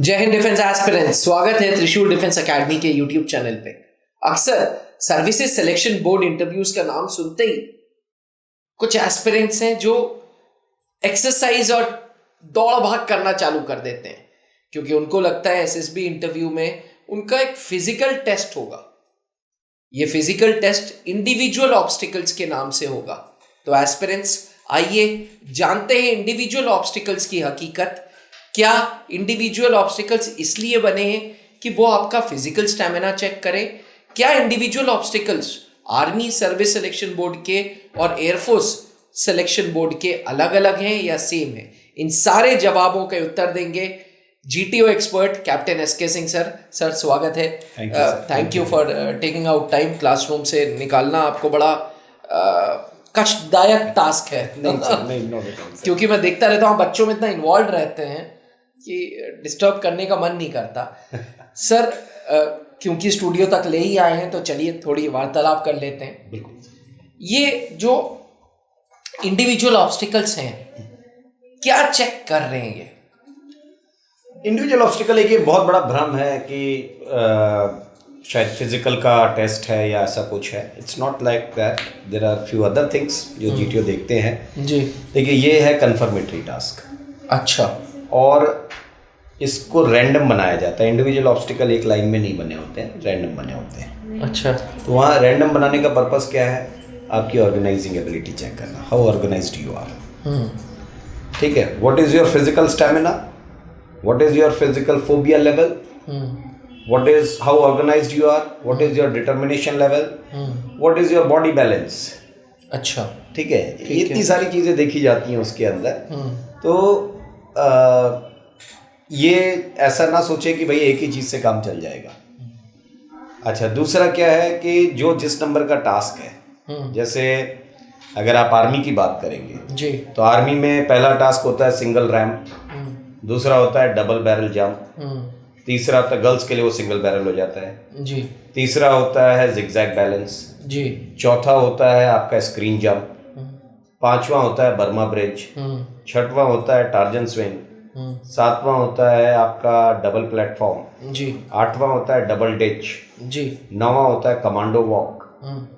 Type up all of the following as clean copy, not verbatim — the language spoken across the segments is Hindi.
जय हिंद डिफेंस एस्पिरेंट्स, स्वागत है त्रिशूल डिफेंस एकेडमी के यूट्यूब चैनल पे। अक्सर सर्विसेज सिलेक्शन बोर्ड इंटरव्यूज का नाम सुनते ही कुछ एस्पिरेंट्स हैं जो एक्सरसाइज और दौड़ भाग करना चालू कर देते हैं, क्योंकि उनको लगता है एसएसबी इंटरव्यू में उनका एक फिजिकल टेस्ट होगा। ये फिजिकल टेस्ट इंडिविजुअल ऑब्स्टिकल्स के नाम से होगा। तो एस्पिरेंट्स, आइए जानते हैं इंडिविजुअल ऑब्स्टिकल्स की हकीकत। क्या इंडिविजुअल ऑब्स्टिकल्स इसलिए बने हैं कि वो आपका फिजिकल स्टैमिना चेक करें? क्या individual obstacles army service selection board के और एयरफोर्स सिलेक्शन बोर्ड के अलग अलग हैं या सेम हैं? इन सारे जवाबों के उत्तर देंगे GTO expert captain SK Singh sir. Sir स्वागत है। Thank you for taking out time. Classroom से निकालना आपको बड़ा कष्टदायक टास्क है। नहीं, क्योंकि मैं देखता रहता हूँ बच्चों में इतना इन्वॉल्व रहते हैं कि डिस्टर्ब करने का मन नहीं करता। सर क्योंकि स्टूडियो तक ले ही आए हैं तो चलिए थोड़ी वार्तालाप कर लेते हैं। बिल्कुल। ये जो इंडिविजुअल ऑब्स्टिकल्स हैं क्या चेक कर रहे हैं? ये इंडिविजुअल ऑब्स्टिकल एक बहुत बड़ा भ्रम है कि शायद फिजिकल का टेस्ट है या ऐसा कुछ है। It's not like that. There are few other things जो जीटीओ देखते हैं। जी, देखिए ये है कंफर्मेटरी टास्क। अच्छा। और इसको रैंडम बनाया जाता है। इंडिविजुअल ऑब्स्टिकल एक लाइन में नहीं बने होते हैं, रैंडम बने होते हैं। अच्छा। तो वहाँ रैंडम बनाने का पर्पस क्या है? आपकी ऑर्गेनाइजिंग एबिलिटी चेक करना, हाउ ऑर्गेनाइज्ड यू आर। ठीक है। What is your physical stamina, what is your physical phobia level, what is how organized you are, what is your determination level, what is your body balance. अच्छा, ठीक है। इतनी सारी चीज़ें देखी जाती हैं उसके अंदर। तो ये ऐसा ना सोचे कि भाई एक ही चीज़ से काम चल जाएगा। अच्छा, दूसरा क्या है कि जो जिस नंबर का टास्क है, जैसे अगर आप आर्मी की बात करेंगे जी, तो आर्मी में पहला टास्क होता है सिंगल रैम्प, दूसरा होता है डबल बैरल जंप, तीसरा होता है गर्ल्स के लिए वो सिंगल बैरल हो जाता है जी, तीसरा होता है जिगजैग बैलेंस जी, चौथा होता है आपका स्क्रीन जंप, पांचवा होता है बर्मा ब्रिज, छठवां होता है टार्जन स्विंग, सातवां होता है आपका डबल प्लेटफॉर्म जी, आठवां होता है डबल डिच जी, नौवां होता है कमांडो वॉक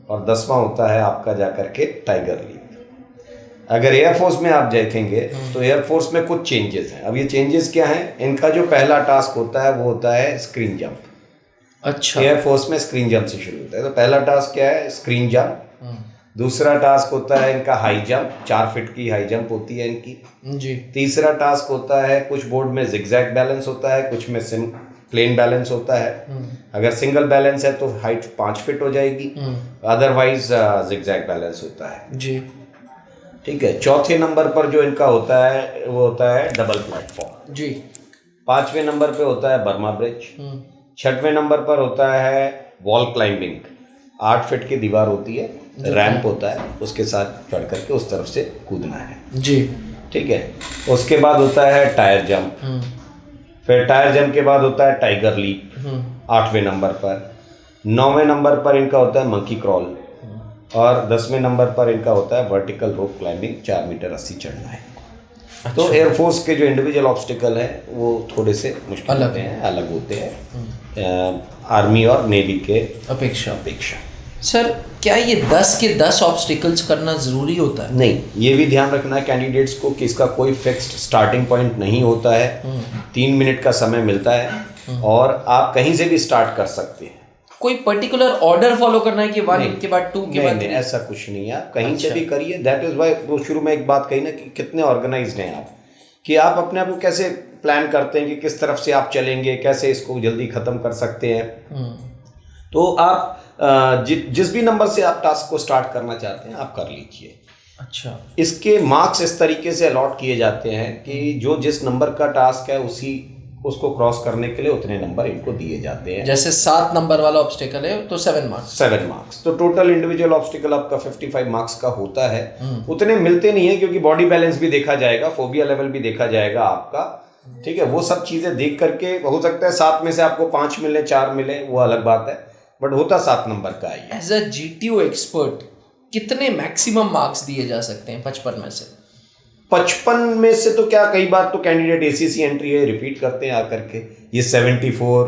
और 10वां होता है आपका जाकर के टाइगर लीप। अगर एयरफोर्स में आप देखेंगे तो एयरफोर्स में कुछ चेंजेस हैं। अब ये चेंजेस क्या हैं? इनका जो पहला टास्क होता है वो होता है स्क्रीन जंप। अच्छा। एयरफोर्स में स्क्रीन जंप से शुरू होता है। तो पहला टास्क क्या है? Screen jump. दूसरा टास्क होता है इनका हाई जंप, 4 फीट की हाई जंप होती है इनकी। जी, तीसरा टास्क होता है, कुछ बोर्ड में जिगजैग बैलेंस होता है, कुछ में प्लेन बैलेंस होता है। अगर सिंगल बैलेंस है तो हाइट 5 फीट हो जाएगी, अदरवाइज जिगजैग बैलेंस होता है। जी, ठीक है। चौथे नंबर पर जो इनका होता है वो होता है डबल प्लेटफॉर्म। जी, पांचवें नंबर पे होता है बर्मा ब्रिज। छठवें नंबर पर होता है वॉल क्लाइंबिंग। 8 फीट की दीवार होती है, रैंप होता है, उसके साथ चढ़ करके उस तरफ से कूदना है। जी, ठीक है। उसके बाद होता है टायर जंप। फिर टायर जंप के बाद होता है टाइगर लीप 8वें नंबर पर। 9वें नंबर पर इनका होता है मंकी क्रॉल और 10वें नंबर पर इनका होता है वर्टिकल रोप क्लाइंबिंग, 4 मीटर रस्सी चढ़ना है। अच्छा। तो एयरफोर्स के जो इंडिविजुअल ऑब्स्टिकल हैं वो थोड़े से मुश्किल होते हैं, अलग होते हैं आर्मी और नेवी के अपेक्षा। सर क्या ये 10 के 10 ऑब्स्टिकल्स करना ज़रूरी होता है? नहीं, ये भी ध्यान रखना है कैंडिडेट्स को कि इसका कोई फिक्स्ड स्टार्टिंग पॉइंट नहीं होता है। 3 मिनट का समय मिलता है और आप कहीं से भी स्टार्ट कर सकते हैं। कोई पर्टिकुलर ऑर्डर फॉलो करना है कि 1 के बाद 2 के बाद 3? ऐसा कुछ नहीं है, आप कहीं से भी करिए। दैट इज वाई वो शुरू में एक बात कही ना कि कितने ऑर्गेनाइज्ड हैं आप, कि आप अपने आप को कैसे प्लान करते हैं कि किस तरफ से आप चलेंगे, कैसे इसको जल्दी ख़त्म कर सकते हैं। तो आप जिस भी नंबर से आप टास्क को स्टार्ट करना चाहते हैं आप कर लीजिए। अच्छा। इसके मार्क्स इस तरीके से अलॉट किए जाते हैं कि जो जिस नंबर का टास्क है उसको क्रॉस करने के लिए उतने नंबर इनको दिए जाते हैं। जैसे 7 नंबर वाला ऑब्स्टिकल है तो 7 मार्क्स। तो टोटल इंडिविजुअल ऑब्स्टिकल आपका 55 मार्क्स का होता है। उतने मिलते नहीं है क्योंकि बॉडी बैलेंस भी देखा जाएगा, फोबिया लेवल भी देखा जाएगा आपका। ठीक है। वो सब चीज़ें देख करके हो सकता है 7 में से आपको 5 मिले, 4 मिले, वो अलग बात है, बट होता 7 नंबर का ही। एज अ जीटीओ एक्सपर्ट कितने मैक्सिमम मार्क्स दिए जा सकते हैं 55 में से? 55 में से तो क्या, कई बार तो कैंडिडेट एसीसी एंट्री है, रिपीट करते हैं आकर के, ये 74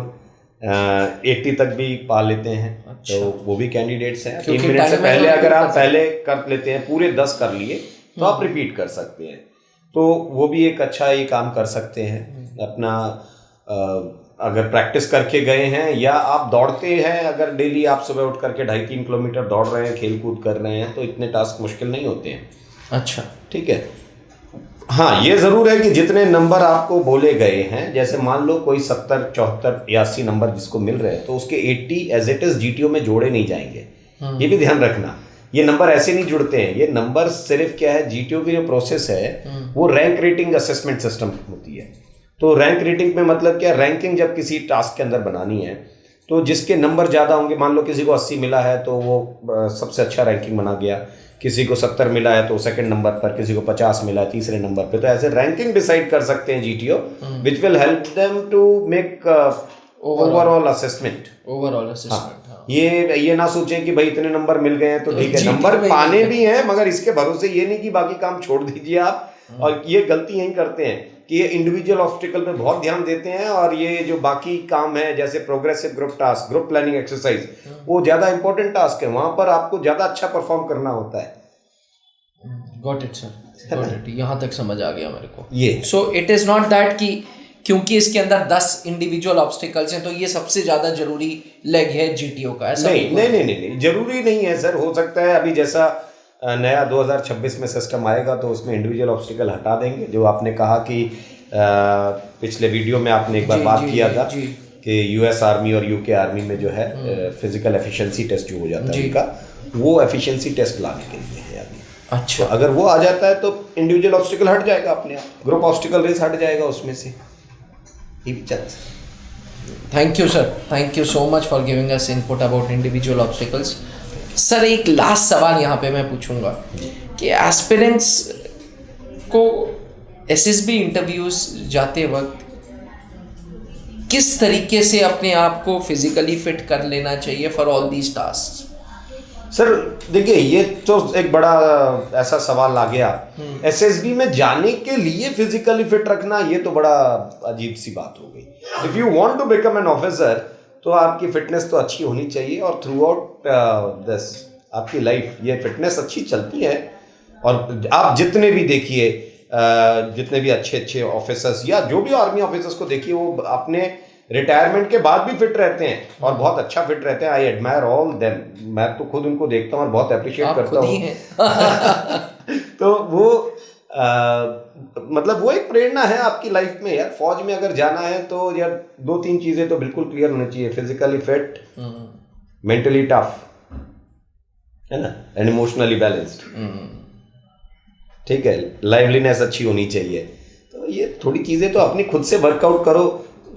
80 तक भी पा लेते हैं। अच्छा। तो वो भी कैंडिडेट्स हैं। 3 क्योंकि मिनट से time पहले में अगर आप कर पहले कर लेते हैं, पूरे 10 कर लिए तो आप रिपीट कर सकते हैं। तो वो भी एक अच्छा ये काम कर सकते हैं अपना। अगर प्रैक्टिस करके गए हैं या आप दौड़ते हैं, अगर डेली आप सुबह उठ करके 2.5-3 किलोमीटर दौड़ रहे हैं, खेल कूद कर रहे हैं, तो इतने टास्क मुश्किल नहीं होते हैं। अच्छा, ठीक है। हाँ, ये ज़रूर है कि जितने नंबर आपको बोले गए हैं, जैसे मान लो कोई 70, 74 या 80 नंबर जिसको मिल रहे हैं, तो उसके 80 एज इट इज़ जीटीओ में जोड़े नहीं जाएंगे। ये भी ध्यान रखना, ये नंबर ऐसे नहीं जुड़ते हैं। ये नंबर सिर्फ क्या है, जीटीओ की जो प्रोसेस है वो रैंक रेटिंग असेसमेंट सिस्टम होती है। तो रैंक रेटिंग में मतलब क्या, रैंकिंग जब किसी टास्क के अंदर बनानी है तो जिसके नंबर ज़्यादा होंगे, मान लो किसी को 80 मिला है तो वो सबसे अच्छा रैंकिंग बना गया, किसी को 70 मिला है तो सेकंड नंबर पर, किसी को 50 मिला है तीसरे नंबर पे। तो ऐसे रैंकिंग डिसाइड कर सकते हैं GTO, which will help them to make overall assessment. Overall assessment. ये ना सोचें कि भाई इतने नंबर मिल गए हैं तो ठीक है, नंबर पाने भी हैं, मगर इसके भरोसे ये नहीं कि बाकी काम छोड़ दीजिए आप। और ये गलती यही करते हैं कि ये इंडिविजुअल ऑब्स्टिकल पे बहुत ध्यान देते हैं, और ये जो बाकी काम है जैसे progressive group task, group planning exercise, वो ज्यादा इंपॉर्टेंट टास्क है, वहां पर आपको ज्यादा अच्छा परफॉर्म करना होता है। Got it sir, got it. यहाँ तक समझ आ गया मेरे को। ये so it is not that कि क्योंकि इसके अंदर 10 इंडिविजुअल ऑब्स्टिकल्स हैं तो ये सबसे ज्यादा जरूरी लेग है जीटीओ का, ऐसा नहीं, जरूरी नहीं है सर। हो सकता है अभी जैसा नया 2026 में सिस्टम आएगा तो उसमें इंडिविजुअल ऑब्स्टिकल हटा देंगे। जो आपने कहा कि पिछले वीडियो में आपने एक बार बात किया था कि यूएस आर्मी और यूके आर्मी में जो है फिजिकल एफिशिएंसी टेस्ट जो हो जाता है उनका, वो एफिशिएंसी टेस्ट लाने के लिए है अभी। अच्छा, तो अगर वो आ जाता है तो इंडिविजुअल ऑब्स्टिकल हट जाएगा अपने आप, ग्रुप ऑब्स्टिकल रेस हट जाएगा उसमें से। ये भी chance. Thank you sir, thank you so much for giving us input about individual obstacles. Sir एक लास्ट सवाल यहाँ पे मैं पूछूंगा कि एस्पिरेंट्स को एसएसबी इंटरव्यूज जाते वक्त किस तरीके से अपने आप को फिजिकली फिट कर लेना चाहिए for all these task? Sir देखिए, ये तो एक बड़ा ऐसा सवाल आ गया। एसएसबी में जाने के लिए फिजिकली फिट रखना, ये तो बड़ा अजीब सी बात हो गई। If you want to become an officer तो आपकी फिटनेस तो अच्छी होनी चाहिए, और थ्रू आउट दिस आपकी लाइफ ये फिटनेस अच्छी चलती है। और आप जितने भी देखिए, जितने भी अच्छे ऑफिसर्स या जो भी आर्मी ऑफिसर्स को देखिए, वो अपने रिटायरमेंट के बाद भी फिट रहते हैं और बहुत अच्छा फिट रहते हैं। I admire all them. मैं तो खुद उनको देखता हूँ और बहुत अप्रिशिएट करता हूँ। तो वो मतलब वो एक प्रेरणा है आपकी लाइफ में यार। फौज में अगर जाना है तो यार 2-3 चीजें तो बिल्कुल क्लियर होनी चाहिए, फिजिकली फिट, मेंटली टफ, है ना, एंड इमोशनली बैलेंस्ड। ठीक है, लाइवलीनेस अच्छी होनी चाहिए। तो ये थोड़ी चीजें तो अपनी खुद से वर्कआउट करो।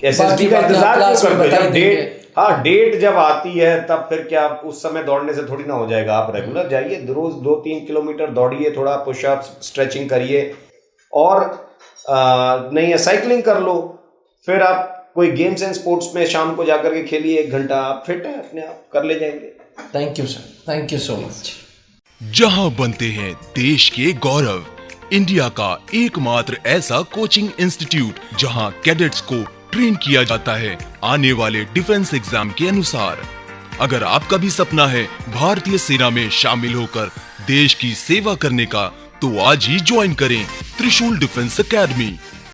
एसएसबी का इंतजार क्यों करते हो? जब डेट जब आती है तब फिर क्या उस समय दौड़ने से थोड़ी ना हो जाएगा। आप रेगुलर जाइए, रोज 2-3 किलोमीटर दौड़िए, थोड़ा पुशअप्स, स्ट्रेचिंग करिए, और नहीं है साइकिलिंग कर लो। फिर आप कोई गेम्स एंड स्पोर्ट्स में शाम को जाकर के खेलिए 1 घंटा, आप फिट है, अपने आप कर ले जाएंगे। Thank you sir, thank you so much. जहां बनते हैं देश के गौरव, इंडिया का एकमात्र ऐसा कोचिंग इंस्टीट्यूट जहां कैडेट्स को ट्रेन किया जाता है आने वाले डिफेंस एग्जाम के अनुसार। अगर आपका भी सपना है भारतीय सेना में शामिल होकर देश की सेवा करने का, तो आज ही ज्वाइन करें त्रिशूल डिफेंस एकेडमी।